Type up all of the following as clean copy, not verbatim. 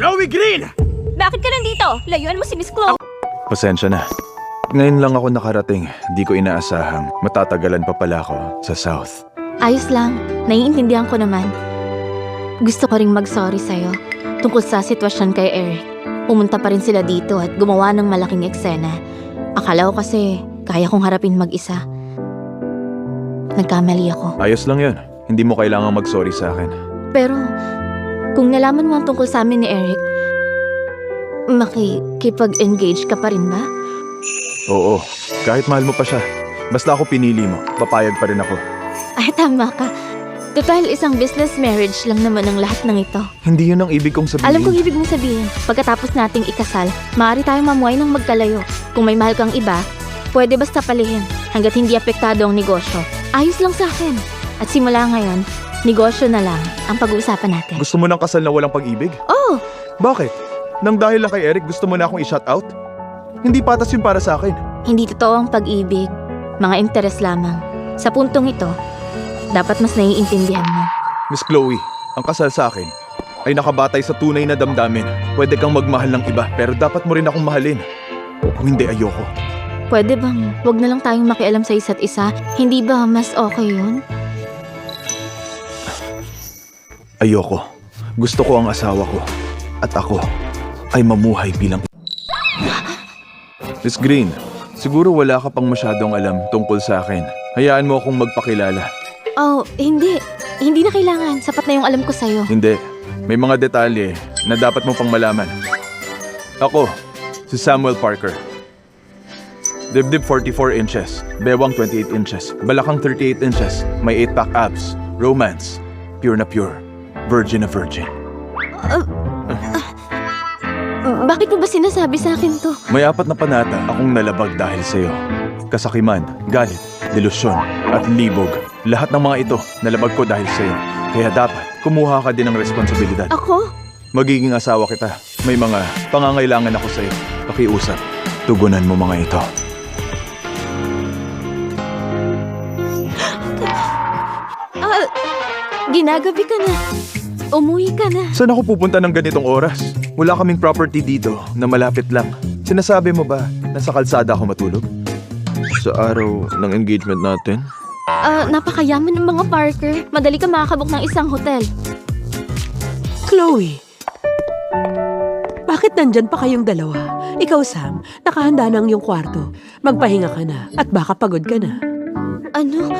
Chloe Green! Bakit ka nandito? Layuan mo si Miss Chloe. Pasensya na. Ngayon lang ako nakarating. Di ko inaasahang matatagalan pa pala ako sa South. Ayos lang. Naiintindihan ko naman. Gusto ko ring mag-sorry sa'yo tungkol sa sitwasyon kay Eric. Pumunta pa rin sila dito at gumawa ng malaking eksena. Akala ko kasi kaya kong harapin mag-isa. Nagkamali ako. Ayos lang yun. Hindi mo kailangang mag-sorry sa akin. Pero kung nalaman mo ang tungkol sa amin ni Eric, makikipag-engage ka pa rin ba? Oo, kahit mahal mo pa siya. Basta ako pinili mo, papayag pa rin ako. Ay, tama ka. Total, isang business marriage lang naman ang lahat ng ito. Hindi yun ang ibig kong sabihin. Alam kong ibig mong sabihin, pagkatapos nating ikasal, maaari tayong mamuhay ng magkalayo. Kung may mahal kang iba, pwede basta palihin hanggat hindi apektado ang negosyo. Ayos lang sa akin. At simula ngayon, negosyo na lang ang pag-uusapan natin. Gusto mo ng kasal na walang pag-ibig? Oh! Bakit? Nang dahil lang kay Eric, gusto mo na akong i-shut out? Hindi patas yun para sa akin. Hindi totoo ang pag-ibig. Mga interes lamang. Sa puntong ito, dapat mas naiintindihan mo. Miss Chloe, ang kasal sa akin ay nakabatay sa tunay na damdamin. Pwede kang magmahal ng iba, pero dapat mo rin akong mahalin. Kung hindi, ayoko. Pwede bang wag na lang tayong makialam sa isa't isa? Hindi ba mas okay yun? Ayoko. Gusto ko ang asawa ko. At ako ay mamuhay bilang... Miss Green, siguro wala ka pang masyadong alam tungkol sa akin. Hayaan mo akong magpakilala. Oh, hindi. Hindi na kailangan. Sapat na yung alam ko sa'yo. Hindi. May mga detalye na dapat mo pang malaman. Ako, si Samuel Parker. Dibdib 44 inches, bewang 28 inches, balakang 38 inches, may 8-pack abs, romance, pure na pure, virgin na virgin. Bakit mo ba sinasabi sa akin to? May 4 na panata akong nalabag dahil sa'yo. Kasakiman, galit, delusyon, at libog. Lahat ng mga ito nalabag ko dahil sa'yo. Kaya dapat kumuha ka din ng responsibilidad. Ako? Magiging asawa kita. May mga pangangailangan ako sa'yo. Pakiusap, tugunan mo mga ito. Ginagabi ka na. Umuwi ka na. Saan ako pupunta ng ganitong oras? Wala kaming property dito na malapit lang. Sinasabi mo ba na sa kalsada ako matulog? Sa araw ng engagement natin? Napakayaman ng mga Parker. Madali ka makakabok ng isang hotel. Chloe, bakit nandyan pa kayong dalawa? Ikaw, Sam, nakahanda na ang iyong kwarto. Magpahinga ka na at baka pagod ka na. Ano?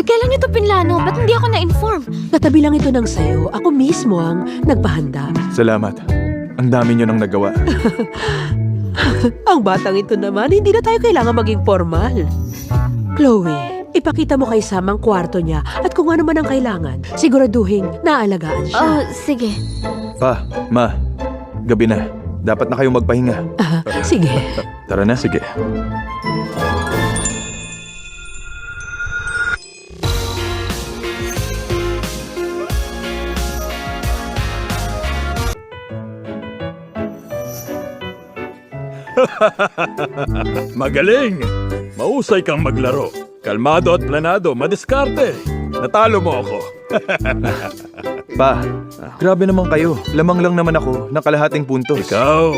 Kailan niyo to pinlano? Ba't hindi ako na-inform? Katabi lang ito ng sayo. Ako mismo ang nagpahanda. Salamat. Ang dami niyo nang nagawa. Ang batang ito naman, hindi na tayo kailangan maging formal. Chloe, ipakita mo kay Sam ang kwarto niya at kung ano man ang kailangan, siguraduhin naalagaan siya. Sige. Pa, ma, gabi na. Dapat na kayong magpahinga. Sige. Tara na, sige. Magaling! Mahusay kang maglaro. Kalmado at planado, madiskarte. Natalo mo ako. Pa, grabe naman kayo. Lamang lang naman ako ng kalahating puntos. Ikaw,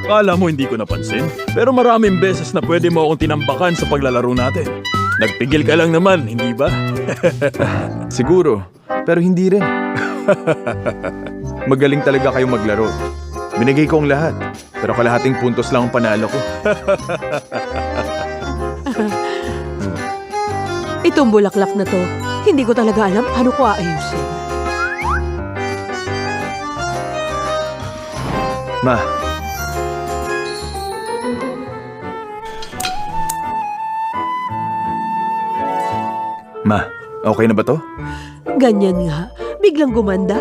akala mo hindi ko napansin? Pero maraming beses na pwede mo akong tinambakan sa paglalaro natin. Nagpigil ka lang naman, hindi ba? Siguro, pero hindi rin. Magaling talaga kayong maglaro. Binigay ko ang lahat, pero kalahating puntos lang ang panalo ko. Itong bulaklak na to, hindi ko talaga alam paano ko aayusin. Ma. Ma, okay na ba to? Ganyan nga, biglang gumanda.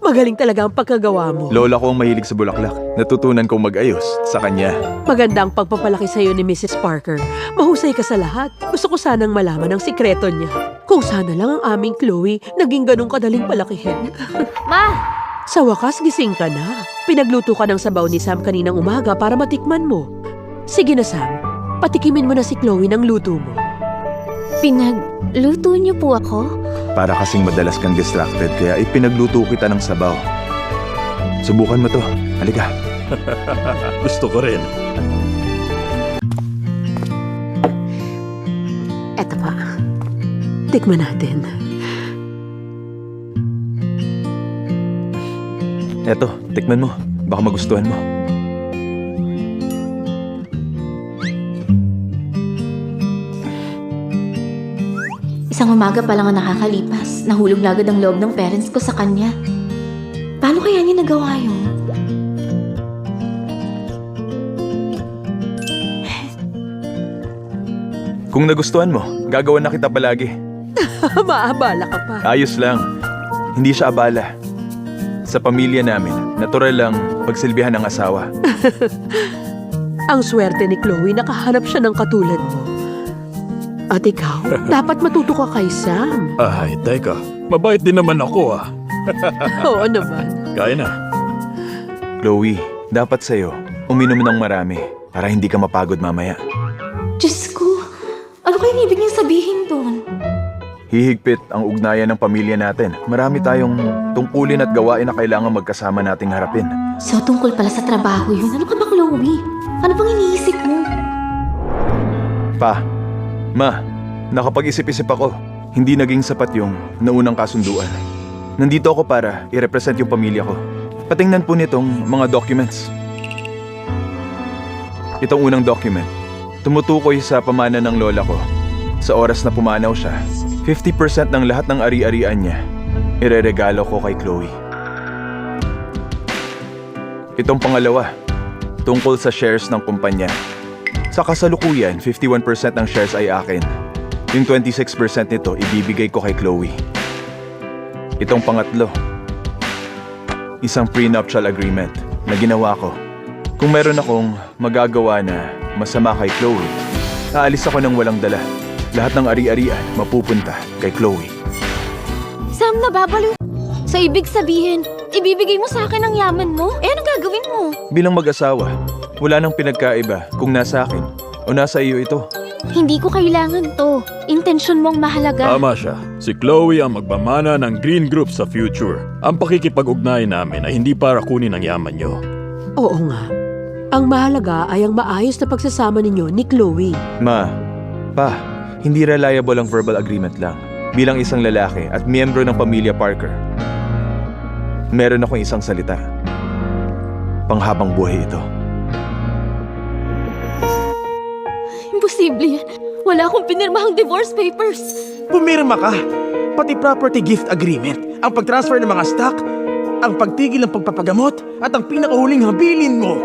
Magaling talaga ang pagkagawa mo. Lola ko ang mahilig sa bulaklak. Natutunan kong mag-ayos sa kanya. Maganda ang pagpapalaki sa'yo ni Mrs. Parker. Mahusay ka sa lahat. Gusto ko sanang malaman ang sikreto niya. Kung sana lang ang aming Chloe naging ganun kadaling palakihin. Ma! Sa wakas, gising ka na. Pinagluto ka ng sabaw ni Sam kaninang umaga para matikman mo. Sige na, Sam. Patikimin mo na si Chloe ng luto mo. Pinagluto niyo po ako? Para kasing madalas kang distracted, kaya ipinagluto kita ng sabaw. Subukan mo to. Halika. Gusto ko rin. Eto pa. Tikman natin. Eto, tikman mo. Baka magustuhan mo. Isang umaga pa lang ang nakakalipas. Nahulog na agad ang loob ng parents ko sa kanya. Paano kaya niya nagawa yun? Kung nagustuhan mo, gagawan na kita palagi. Maabala ka pa. Ayos lang. Hindi siya abala. Sa pamilya namin, natural lang pagsilbihan ng asawa. Ang swerte ni Chloe, nakahanap siya ng katulad mo. At ikaw, dapat matuto ka kay Sam. Ay, teka. Mabait din naman ako ah. Oo naman. Kaya na. Chloe, dapat sa'yo, uminom ng marami para hindi ka mapagod mamaya. Diyos ko, ano kaya ibig niyang sabihin doon? Hihigpit ang ugnayan ng pamilya natin. Marami tayong tungkulin at gawain na kailangan magkasama nating harapin. So tungkol pala sa trabaho yun. Ano ka ba, Chloe? Ano bang iniisip mo? Pa, Ma, nakapag-isip-isip ako. Hindi naging sapat yung naunang kasunduan. Nandito ako para i-represent yung pamilya ko. Patingnan po nitong mga documents. Itong unang document, tumutukoy sa pamana ng lola ko. Sa oras na pumanaw siya, 50% ng lahat ng ari-arian niya, ireregalo ko kay Chloe. Itong pangalawa, tungkol sa shares ng kumpanya. Sa kasalukuyan, 51% ng shares ay akin. Yung 26% nito, ibibigay ko kay Chloe. Itong pangatlo, isang prenuptial agreement na ginawa ko. Kung meron akong magagawa na masama kay Chloe, aalis ako ng walang dala. Lahat ng ari-arian mapupunta kay Chloe. Sam, nababaliw. So ibig sabihin, ibibigay mo sa akin ang yaman mo? Eh, anong gagawin mo? Bilang mag-asawa, wala nang pinagkaiba kung nasa akin o nasa iyo ito. Hindi ko kailangan to. Intensyon mong mahalaga. Tama siya. Si Chloe ang magmamana ng Green Group sa future. Ang pakikipag-ugnay namin ay hindi para kunin ang yaman niyo. Oo nga. Ang mahalaga ay ang maayos na pagsasama ninyo ni Chloe. Ma, Pa, hindi reliable ang verbal agreement lang. Bilang isang lalaki at miyembro ng pamilya Parker, meron akong isang salita. Panghabang buhay ito. Imposible yan. Wala akong pinirmahang divorce papers. Pumirma ka. Pati property gift agreement, ang pag-transfer ng mga stock, ang pagtigil ng pagpapagamot, at ang pinakahuling habilin mo.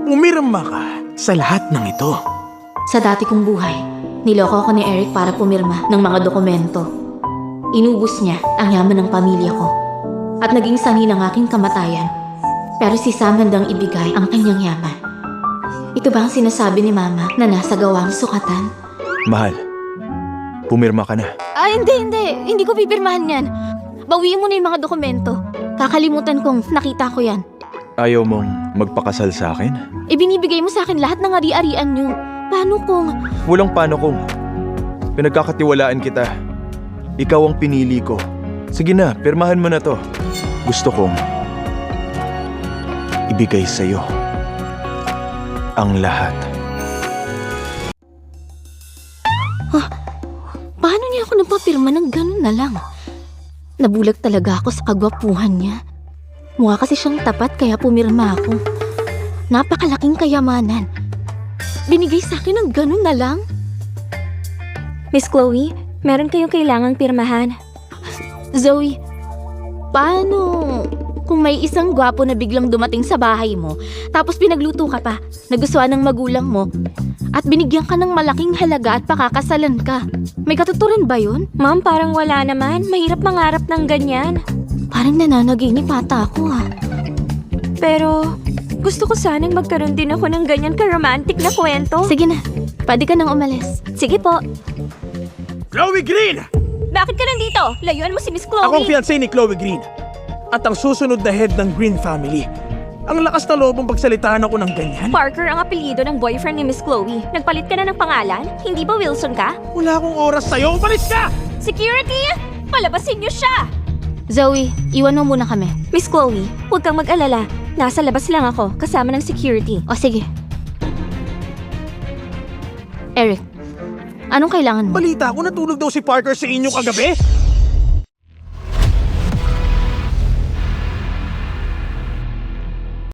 Pumirma ka sa lahat ng ito. Sa dati kong buhay, niloko ako ni Eric para pumirma ng mga dokumento. Inubos niya ang yaman ng pamilya ko at naging sanhi ng aking kamatayan. Pero si Sam handang ibigay ang kanyang yaman. Ito ba ang sinasabi ni Mama na nasa gawang sukatan? Mahal, pumirma ka na. Hindi. Hindi ko pipirmahan yan. Bawiin mo na yung mga dokumento. Kakalimutan kong nakita ko yan. Ayaw mong magpakasal sa akin? Ibinibigay mo sa akin lahat ng ari-arian niyo. Paano kung... Walang paano kung. Pinagkakatiwalaan kita. Ikaw ang pinili ko. Sige na, pirmahan mo na to. Gusto kong ibigay sa'yo ang lahat. Paano niya ako napapirma ng ganun na lang? Nabulag talaga ako sa kagwapuhan niya. Mukha kasi siyang tapat kaya pumirma ako. Napakalaking kayamanan. Binigay sa akin ng ganun na lang? Miss Chloe, meron kayong kailangang pirmahan. Zoe, paano kung may isang gwapo na biglang dumating sa bahay mo, tapos pinagluto ka pa, nagustuhan ng magulang mo, at binigyan ka ng malaking halaga at pakakasalan ka? May katuturan ba yun? Ma'am, parang wala naman. Mahirap mangarap ng ganyan. Parang nananaginip ata ako ah. Pero gusto ko sanang magkaroon din ako ng ganyan ka-romantic na kwento. Sige na, pwede ka nang umalis. Sige po. Chloe Green! Bakit ka nandito? Layuan mo si Miss Chloe. Ako ang fiancé ni Chloe Green. At ang susunod na head ng Green family. Ang lakas na loob ang pagsalitaan ako ng ganyan. Parker ang apelyido ng boyfriend ni Miss Chloe. Nagpalit ka na ng pangalan? Hindi ba Wilson ka? Wala akong oras sa'yo. Umalis ka! Security! Palabasin niyo siya! Zoe, iwan mo muna kami. Miss Chloe, huwag kang mag-alala. Nasa labas lang ako, kasama ng security. O sige. Eric, anong kailangan mo? Balita ko natulog daw si Parker sa inyo kagabi.